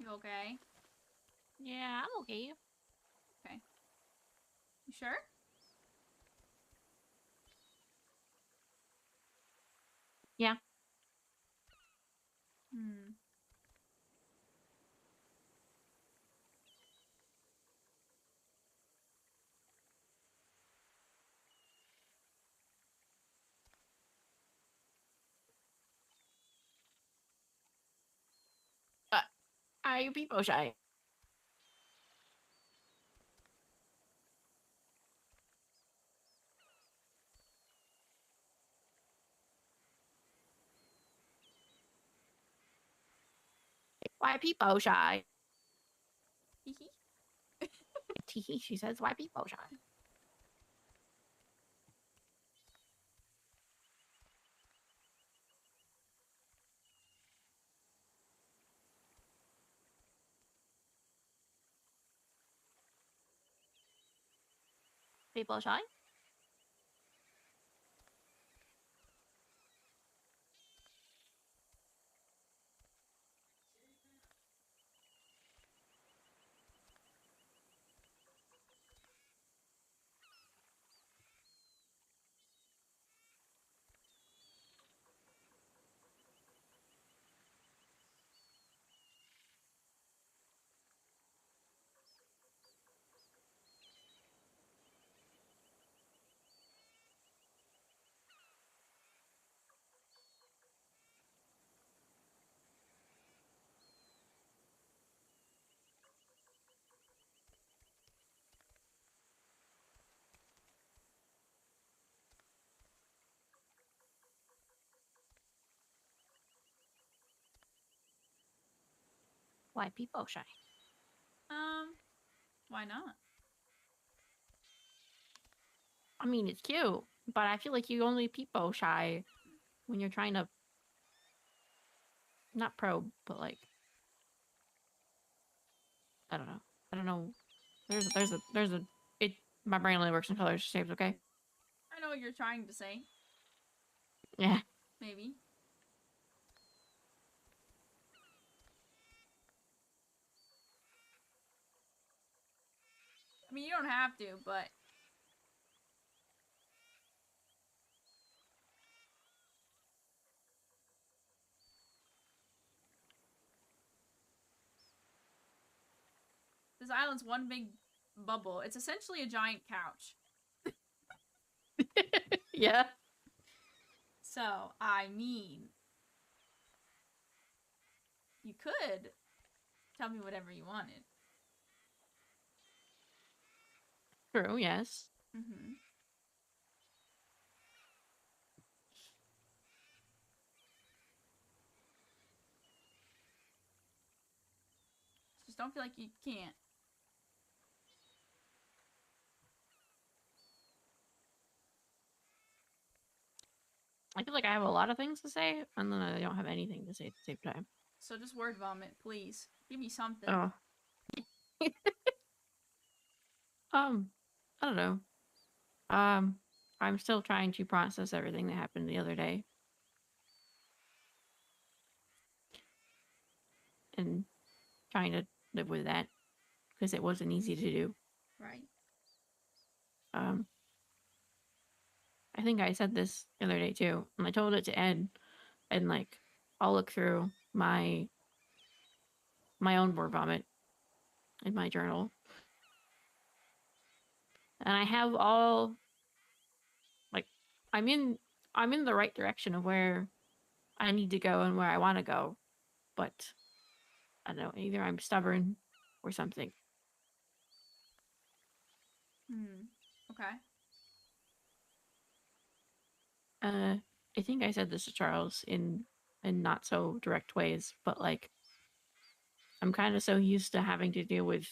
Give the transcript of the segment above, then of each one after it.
You okay? Yeah, I'm okay. Okay. You sure? Yeah. Hmm. Are you people shy? Why people shy? Hee hee. Teehee, she says, why people shy? People shy? Why people shy? Why not? I mean, it's cute, but I feel like you only people shy when you're trying to not probe, but like I don't know. I don't know. There's a it. My brain only works in colors, shapes. Okay. I know what you're trying to say. Yeah. Maybe. I mean, you don't have to, but this island's one big bubble. It's essentially a giant couch. Yeah. So, I mean, you could tell me whatever you wanted. True. Yes. Mm-hmm. Just don't feel like you can't. I feel like I have a lot of things to say, and then I don't have anything to say at the same time. So just word vomit, please. Give me something. Oh. I don't know. Um, I'm still trying to process everything that happened the other day and trying to live with that because it wasn't easy to do. Right. Um, I think I said this the other day too, and I told it to Ed, and like I'll look through my own word vomit in my journal, and I have all like I'm in I'm in the right direction of where I need to go and where I want to go, but I don't know, either I'm stubborn or something. Hmm. Okay. I think I said this to Charles in not so direct ways, but like I'm kind of so used to having to deal with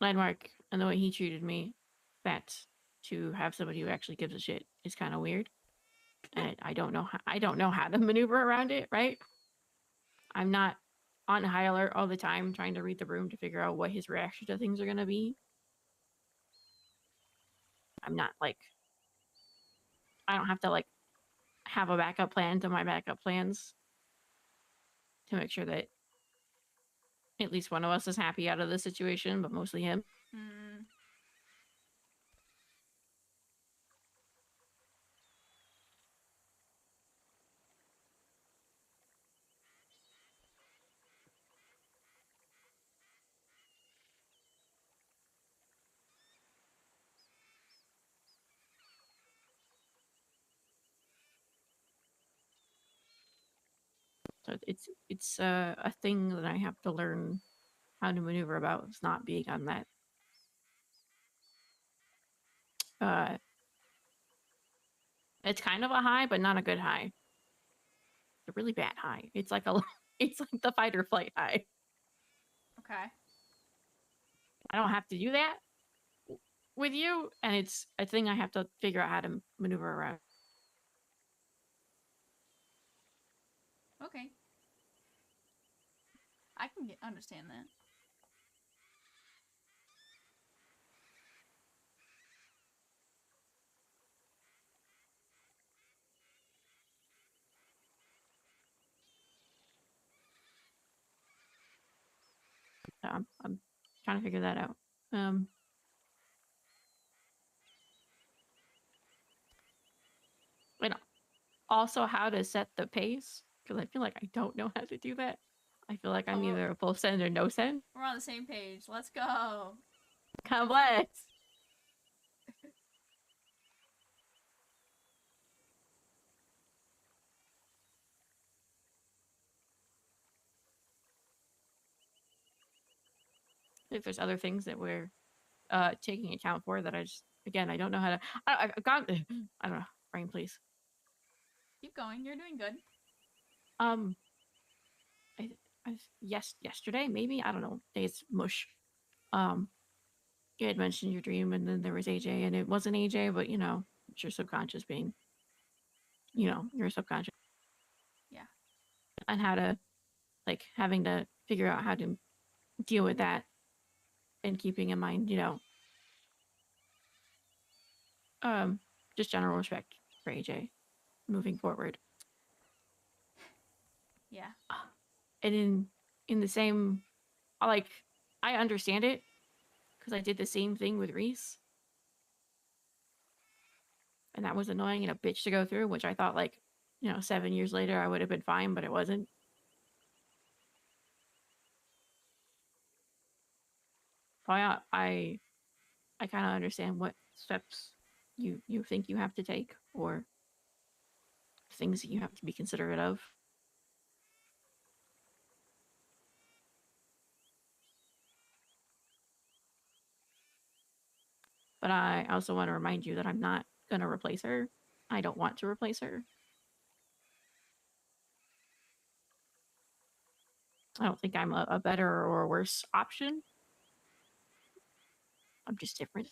Landmark and the way he treated me that to have somebody who actually gives a shit is kind of weird, and I don't know how to maneuver around it. Right? I'm not on high alert all the time trying to read the room to figure out what his reaction to things are gonna be. I'm not like I don't have to like have a backup plan to my backup plans. to make sure that at least one of us is happy out of the situation, but mostly him. Hmm. So it's a thing that I have to learn how to maneuver about. It's not being on that uh it's kind of a high, but not a good high. It's a really bad high. It's like a it's like the fight or flight high. Okay. I don't have to do that with you, and it's a thing I have to figure out how to maneuver around. Okay. I can understand that. So I'm trying to figure that out. And also how to set the pace, because I feel like I don't know how to do that. I feel like I'm either a full send or no send. We're on the same page. Let's go. Complex. If there's other things that we're taking account for that I just again I don't know how to. I've got I don't know. Brain, please. Keep going. You're doing good. Um, yesterday maybe I don't know. Days mush. You had mentioned your dream, and then there was AJ, and it wasn't AJ, but you know, it's your subconscious being, you know, your subconscious, Yeah. and how to like having to figure out how to deal with that, and keeping in mind, you know, just general respect for AJ moving forward. Yeah. And in the same, like, I understand it because I did the same thing with Reese, and that was annoying and a bitch to go through, which I thought like, you know, 7 years later I would have been fine, but it wasn't. So I kind of understand what steps you think you have to take, or things that you have to be considerate of. But I also want to remind you that I'm not going to replace her. I don't want to replace her. I don't think I'm a better or a worse option. I'm just different.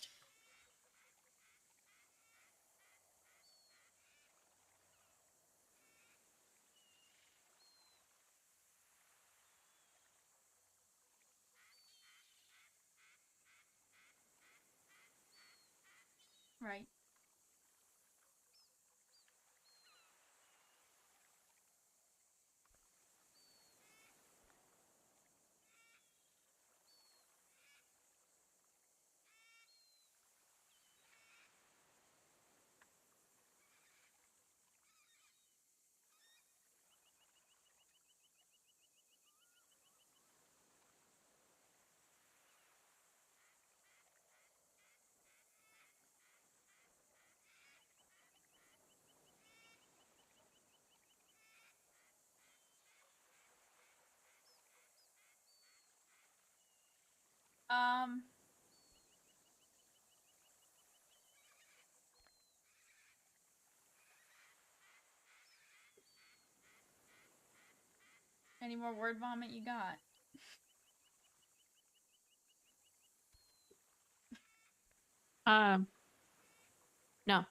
Right. Um. Any more word vomit you got? No.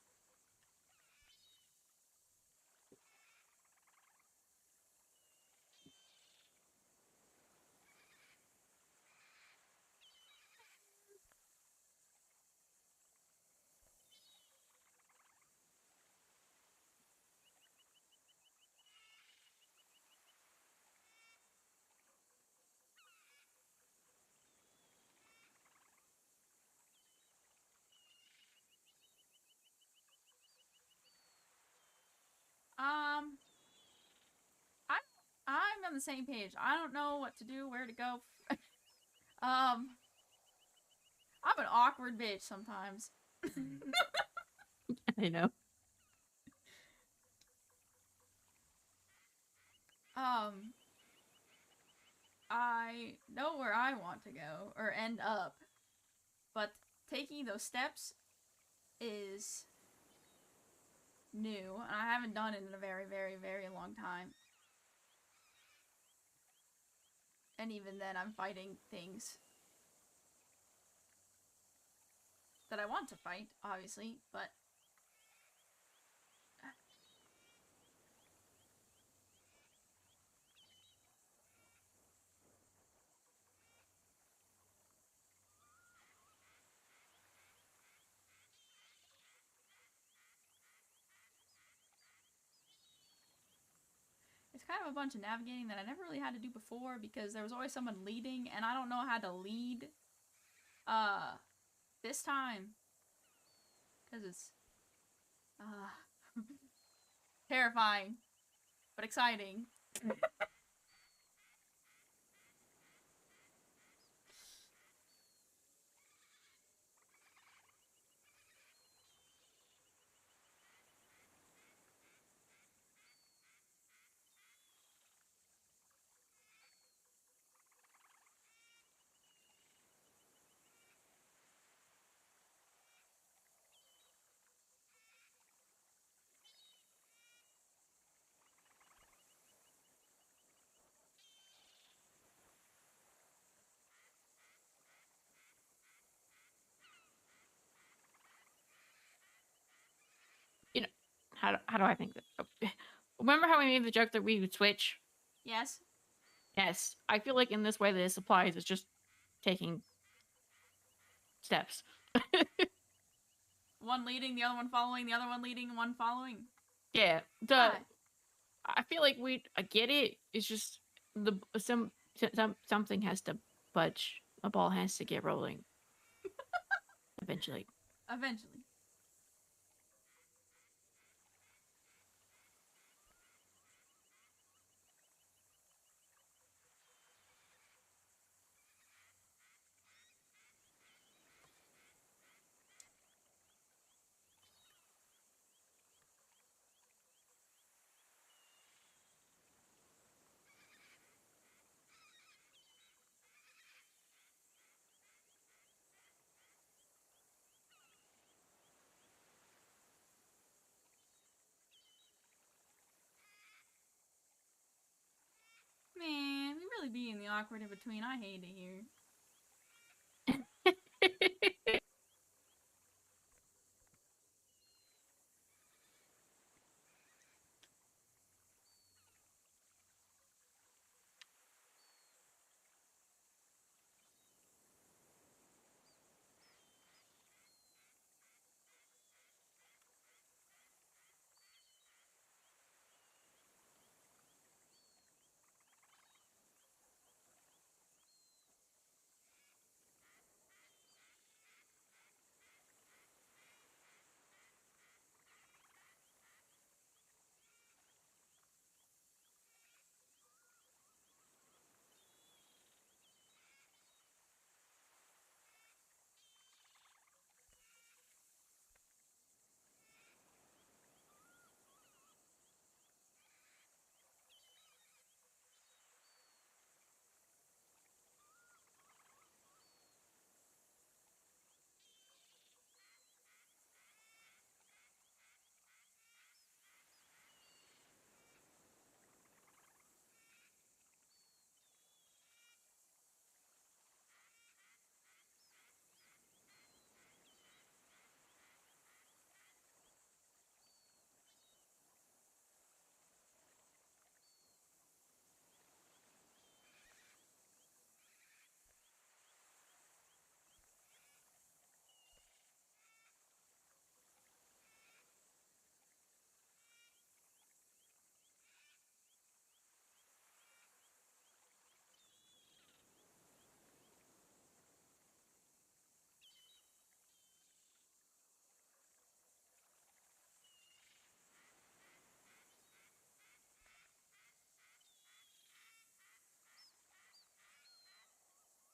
me on the same page. I don't know what to do, where to go. I'm an awkward bitch sometimes. I know. I know where I want to go or end up, but taking those steps is new, and I haven't done it in a very, very, very long time. And even then, I'm fighting things that I want to fight, obviously, but it's kind of a bunch of navigating that I never really had to do before because there was always someone leading, and I don't know how to lead this time because it's terrifying but exciting. You know, how do I think that? Oh, remember how we made the joke that we would switch? Yes. Yes, I feel like in this way that this applies, it's just taking steps. One leading, the other one following, the other one leading, one following. Yeah, Hi. I feel like I get it. It's just something has to budge. A ball has to get rolling. Eventually. Eventually. Man, we really be in the awkward in between. I hate it here.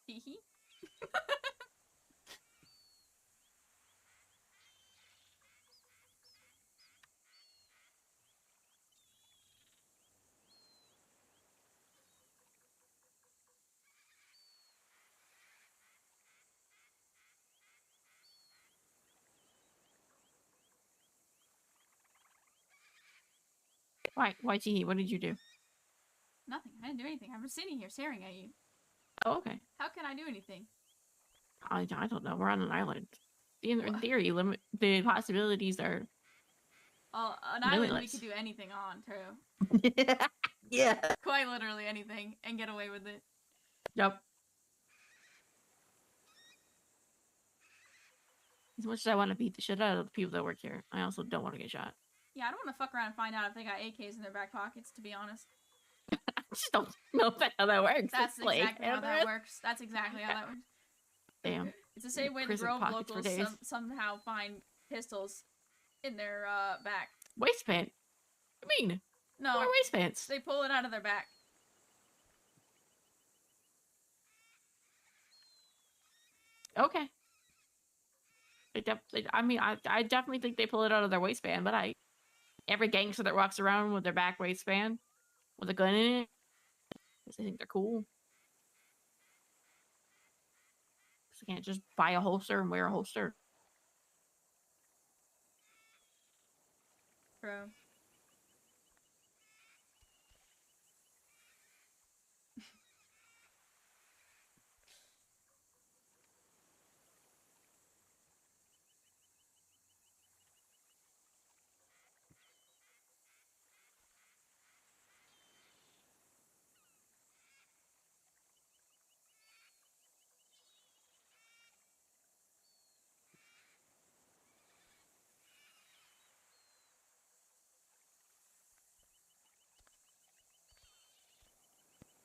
Hee hee. Why, Tee? What did you do? Nothing. I didn't do anything. I'm just sitting here staring at you. Oh, okay. How can I do anything? I don't know. We're on an island. In What? theory, the possibilities are An island we limitless. could do anything on, too. Yeah. Quite literally anything, and get away with it. Yep. As much as I want to beat the shit out of the people that work here, I also don't want to get shot. Yeah, I don't want to fuck around and find out if they got AKs in their back pockets, to be honest. I just don't know if that's how that works. That's exactly how that works. That's exactly how that works. Damn. It's the same way the Grove locals somehow find pistols in their back. Waistband? What do you mean? No. More waistbands. They pull it out of their back. Okay. I definitely think they pull it out of their waistband, but every gangster that walks around with their back waistband with a gun in it, they think they're cool. Because they can't just buy a holster and wear a holster. Bro.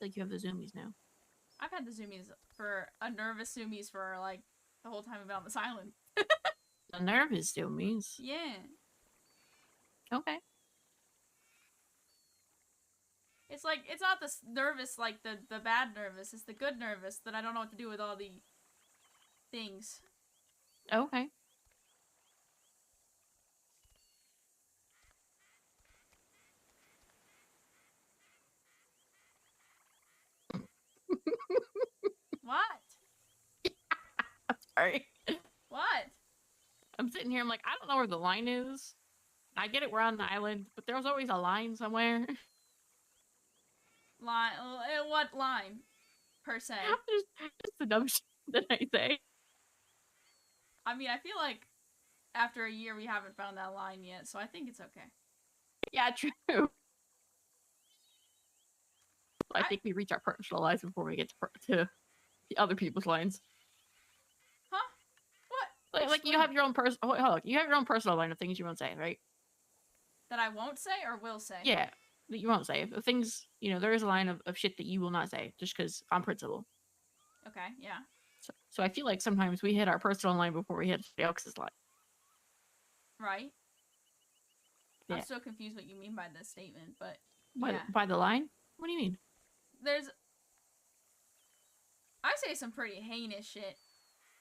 Like you have the zoomies now. I've had the zoomies for nervous zoomies for like the whole time I've been on this island. The nervous zoomies? Yeah. Okay. It's like, it's not the nervous, like the bad nervous. It's the good nervous that I don't know what to do with all the things. Okay. What? Sorry. What? I'm sitting here, I'm like, I don't know where the line is. I get it, we're on the island, but there's always a line somewhere. Line? What line? Per se? Just the dumb shit that I say. I mean, I feel like after a year we haven't found that line yet, so I think it's okay. Yeah, true. I think we reach our personal lives before we get to the other people's lines. Huh? What? Like you have your own you have your own personal line of things you won't say, right? That I won't say or will say? Yeah, that you won't say. Things, there is a line of shit that you will not say just because on principle. Okay, yeah. So I feel like sometimes we hit our personal line before we hit the else's line. Right. Yeah. I'm so confused what you mean by this statement, but By the line? What do you mean? I say some pretty heinous shit.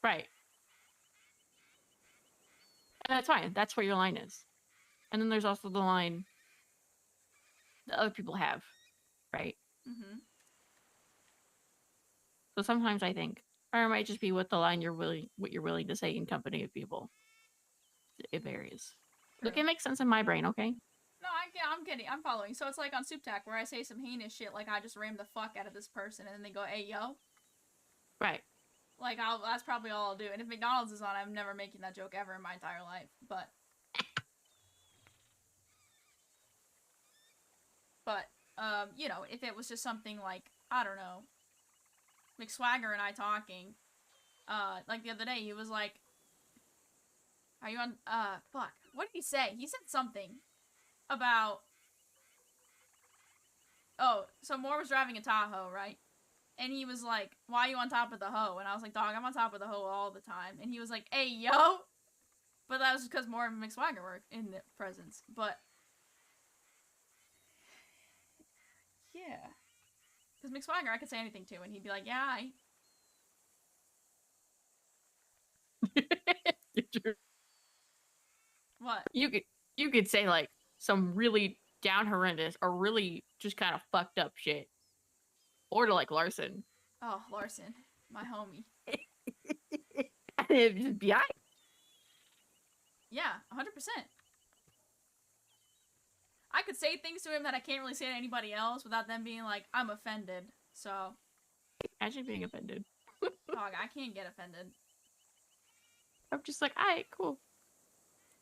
Right. And that's fine. That's where your line is. And then there's also the line that other people have, right? Mm-hmm. So sometimes I think, or it might just be what the line what you're willing to say in company of people. It varies. True. Look, it makes sense in my brain, okay? No, I'm getting, I'm following. So it's like on Soup Tac where I say some heinous shit, like I just rammed the fuck out of this person, and then they go, "Hey, yo." Right. Like that's probably all I'll do. And if McDonald's is on, I'm never making that joke ever in my entire life. But if it was just something like, I don't know, McSwagger and I talking, like the other day, he was like, "Are you on, fuck, what did he say?" He said something about, so Moore was driving a Tahoe, right? And he was like, "Why are you on top of the hoe?" And I was like, "Dog, I'm on top of the hoe all the time." And he was like, "Hey, yo!" But that was because Moore and McSwagger were in the presence. But yeah. Because McSwagger, I could say anything to, and he'd be like, "Yeah, What? You could say like some really down horrendous or really just kind of fucked up shit, or to like Larson. Oh, Larson, my homie. And it'd just be I. Yeah, 100%. I could say things to him that I can't really say to anybody else without them being like, I'm offended. So, Imagine being offended. dog, I can't get offended. I'm just like, alright, cool.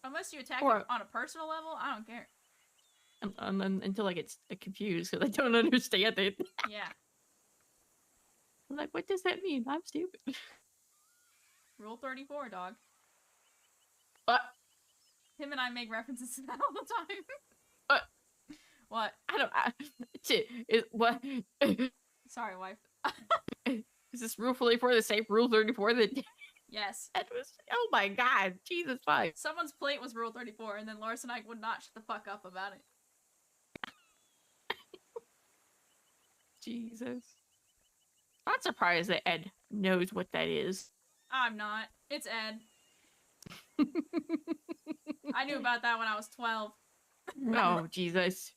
Unless you attack Or- him on a personal level, I don't care. And then until I get confused because I don't understand it. Yeah. I'm like, what does that mean? I'm stupid. Rule 34, dog. What? Him and I make references to that all the time. What? What? I don't. Shit. What? Sorry, wife. Is this rule 44 the same rule 34 that? Yes. That was. Oh my god, Jesus Christ. Someone's plate was rule 34, and then Lars and I would not shut the fuck up about it. Jesus. I'm not surprised that Ed knows what that is. I'm not. It's Ed. I knew about that when I was 12. Oh, Jesus.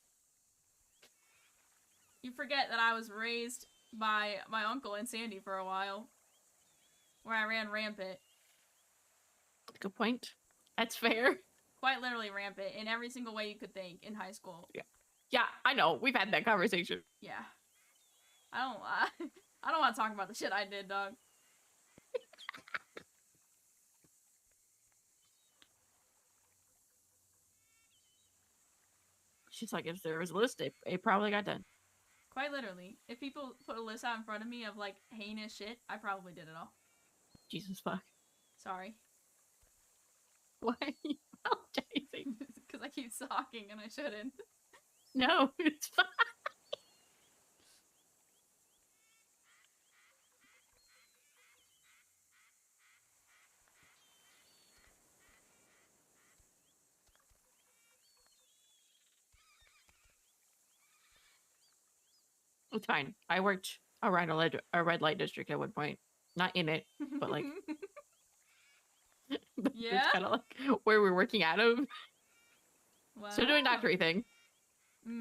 You forget that I was raised by my uncle and Sandy for a while, where I ran rampant. Good point. That's fair. Quite literally rampant in every single way you could think in high school. Yeah, I know. We've had that conversation. Yeah. I don't want to talk about the shit I did, dog. She's like, if there was a list, it probably got done. Quite literally. If people put a list out in front of me of, like, heinous shit, I probably did it all. Jesus fuck. Sorry. Why are you apologizing? Because I keep talking and I shouldn't. No, it's fine. It's fine. I worked around a red light district at one point. Not in it, but like Yeah? it's kind of like where we're working out of. Wow. So doing doctory thing.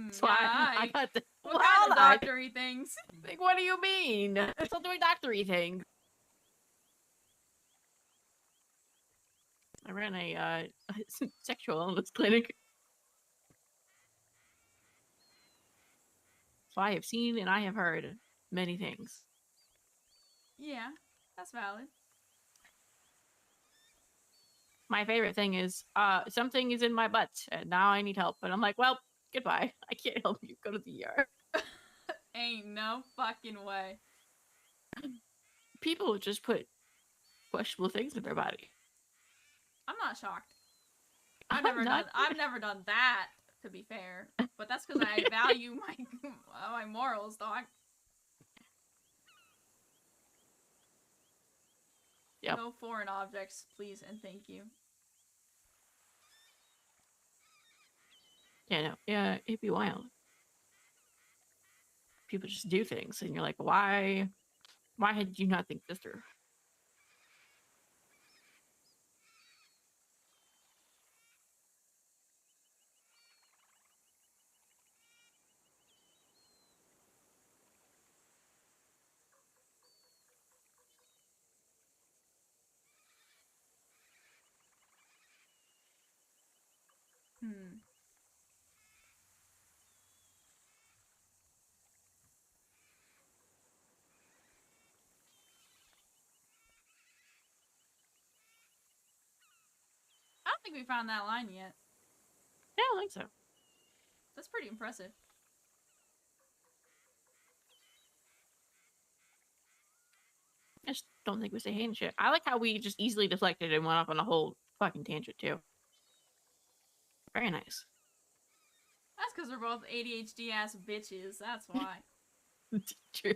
So yeah, I got the what kind of doctory things? Like, what do you mean? I'm still doing doctory thing. I ran a sexual wellness clinic. So I have seen and I have heard many things. Yeah, that's valid. My favorite thing is, something is in my butt and now I need help. And I'm like, well, goodbye. I can't help you. Go to the ER. Ain't no fucking way. People just put questionable things in their body. I'm not shocked. I'm I've never done that, to be fair. But that's because I value my morals, dog. Yep. No foreign objects, please and thank you. Yeah, no. Yeah, it'd be wild. People just do things and you're like, why did you not think this through? I don't think we found that line yet. Yeah, I think so. That's pretty impressive. I just don't think we say hate and shit. I like how we just easily deflected and went off on a whole fucking tangent too. Very nice. That's because we're both ADHD ass bitches. That's why. True.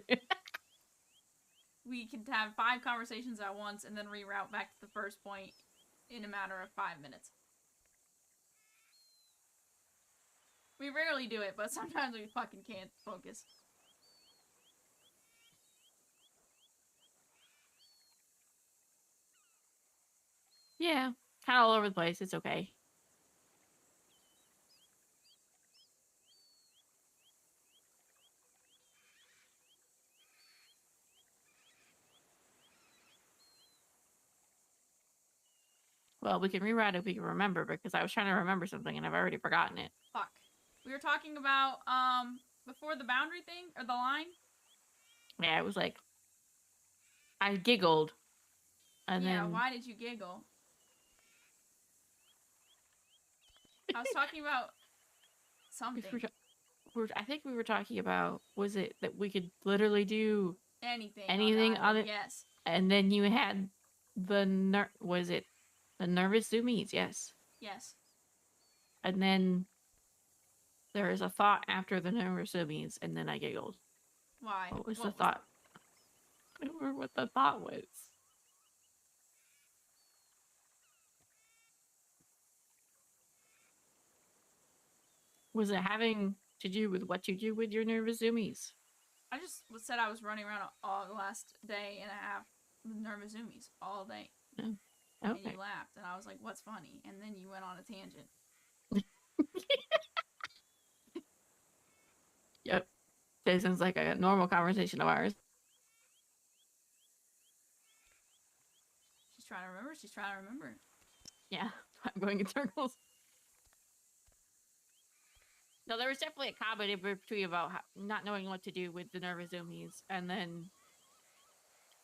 We can have 5 conversations at once and then reroute back to the first point in a matter of 5 minutes. We rarely do it, but sometimes we fucking can't focus. Yeah, kind of all over the place. It's okay. Well, we can rewrite it if we can remember, because I was trying to remember something and I've already forgotten it. Fuck. We were talking about before the boundary thing or the line. Yeah, it was like I giggled, and Yeah. then Why did you giggle? I was talking about something. I think we were talking about, was it that we could literally do Anything on the anything on island. it? Yes. And then you had was it the nervous zoomies? Yes. Yes. And then there is a thought after the nervous zoomies, and then I giggled. Why? What was the What was thought? I don't remember what the thought was. Was it having to do with what you do with your nervous zoomies? I just said I was running around all the last day and a half with nervous zoomies all day. No. And Okay. you laughed, and I was like, "What's funny?" And then you went on a tangent. Yep. This sounds like a normal conversation of ours. She's trying to remember. She's trying to remember. Yeah, I'm going in circles. No, there was definitely a comedy between about not knowing what to do with the nervous zoomies, and then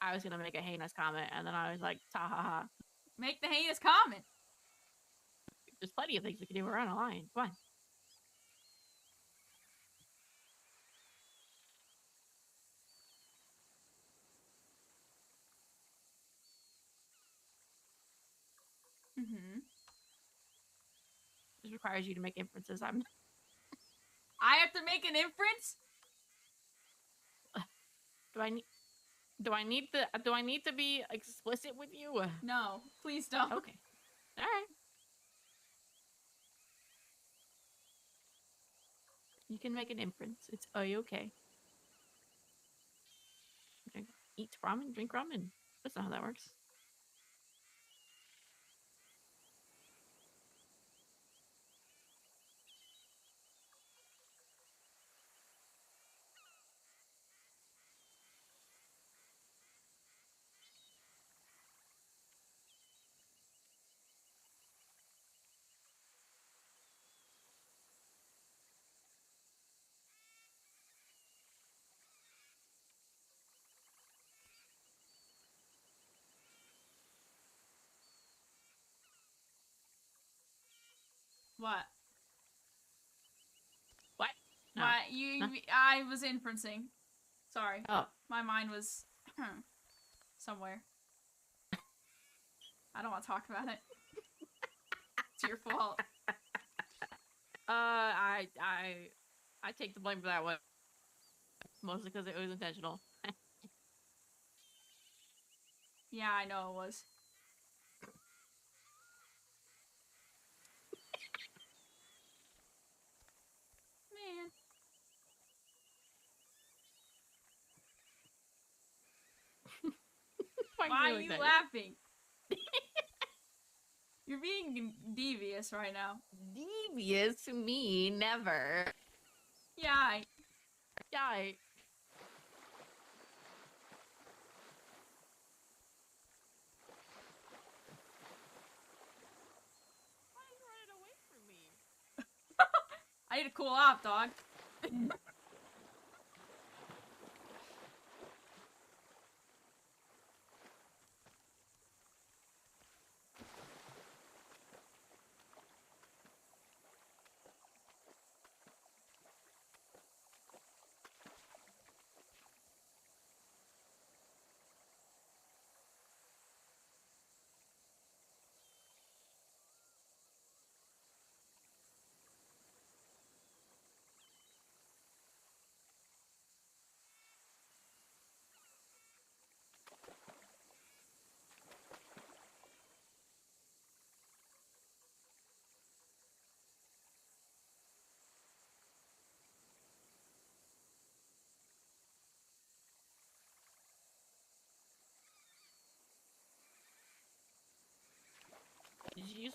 I was gonna make a heinous comment, and then I was like, "Ta ha ha!" Make the heinous comment. There's plenty of things we can do around a line. Come on. Mm-hmm. This requires you to make inferences. I have to make an inference. Do I need? Do I need to be explicit with you? No, please don't. Okay. All right. You can make an inference. It's okay. Eat ramen, drink ramen. That's not how that works. What? What? No. Why you? Huh? I was inferencing. Sorry. Oh. My mind was somewhere. I don't want to talk about it. It's your fault. I take the blame for that one. Mostly because it was intentional. Yeah, I know it was. Man. Why are you laughing? You're being devious right now. Devious? Me? Never. Yeah. Yeah. Why are you running away from me? I need to cool off, dog.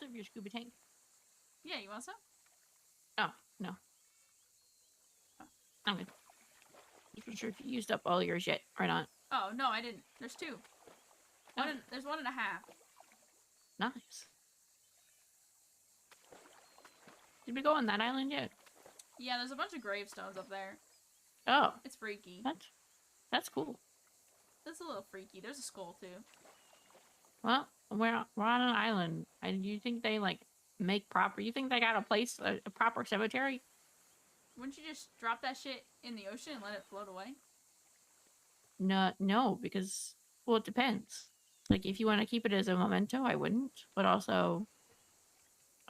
use of your scuba tank? Yeah, you want some? Oh, no. I'm good. Just not sure if you used up all your shit or not. Oh, no, I didn't. There's two. Oh. There's 1.5. Nice. Did we go on that island yet? Yeah, there's a bunch of gravestones up there. Oh. It's freaky. That's cool. It's a little freaky. There's a skull, too. Well, we're on an island. Do you think they, like, make proper... You think they got a proper cemetery? Wouldn't you just drop that shit in the ocean and let it float away? No, because... Well, it depends. Like, if you want to keep it as a memento, I wouldn't. But also...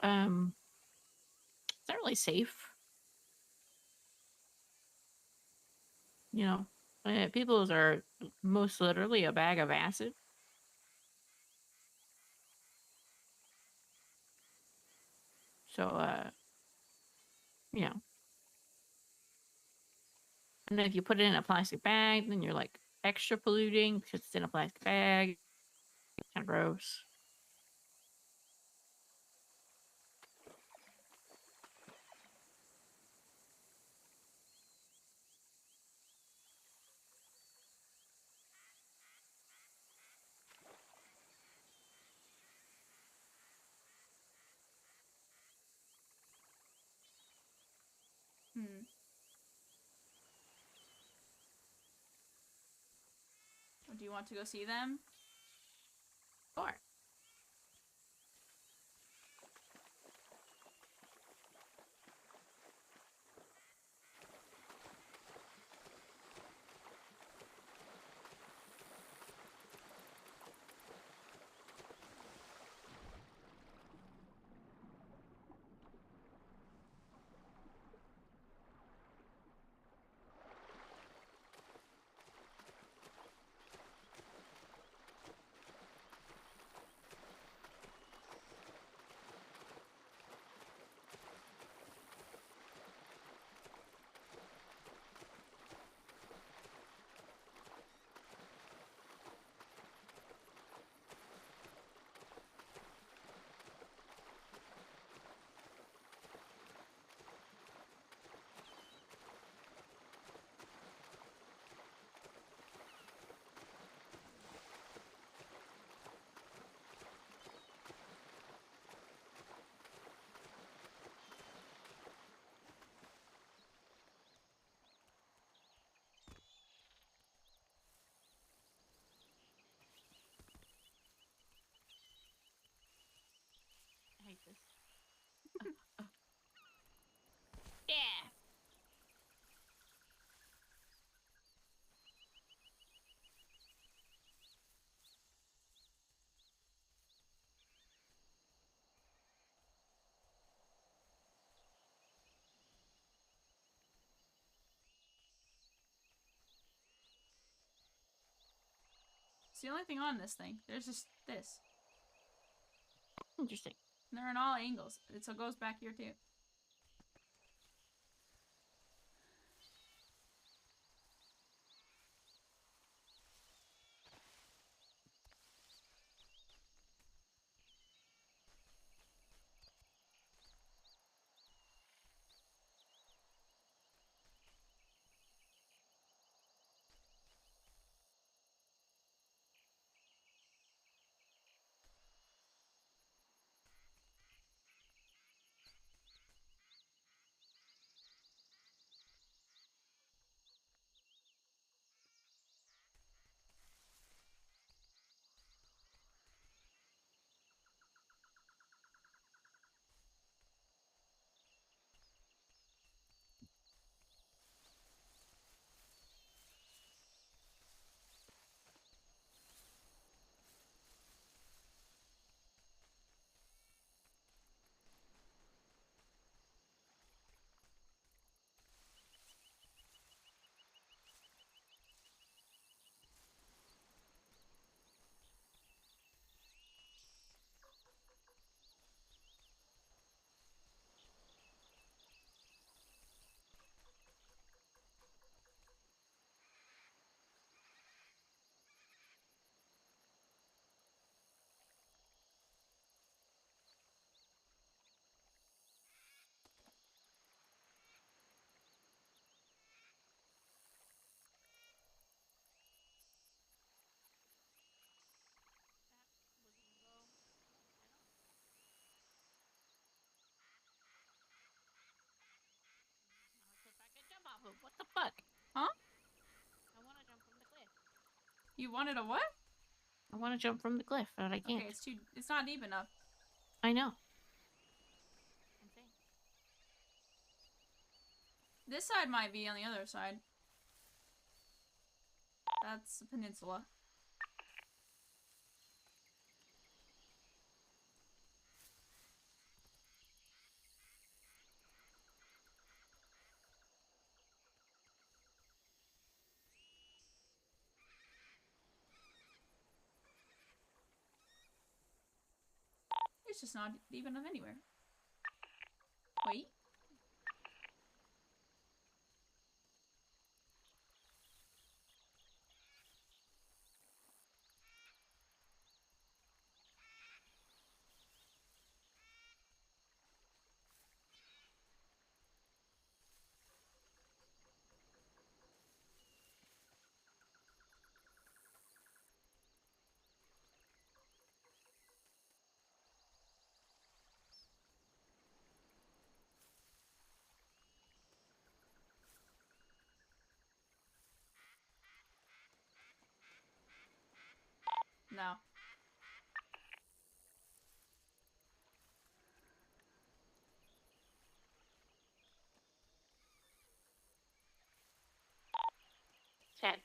It's not really safe. You know? People's are most literally a bag of acid. So, you know. And then if you put it in a plastic bag, then you're, like, extra polluting because it's in a plastic bag. Kind of gross. Hmm. Do you want to go see them? Sure. I hate this. Yeah. It's the only thing on this thing. There's just this. Interesting. And they're in all angles. So it goes back here, too. You wanted a what? I want to jump from the cliff, but I can't. Okay, it's not deep enough. I know. This side might be on the other side. That's a peninsula. It's just not deep enough anywhere. Wait. No. Sad.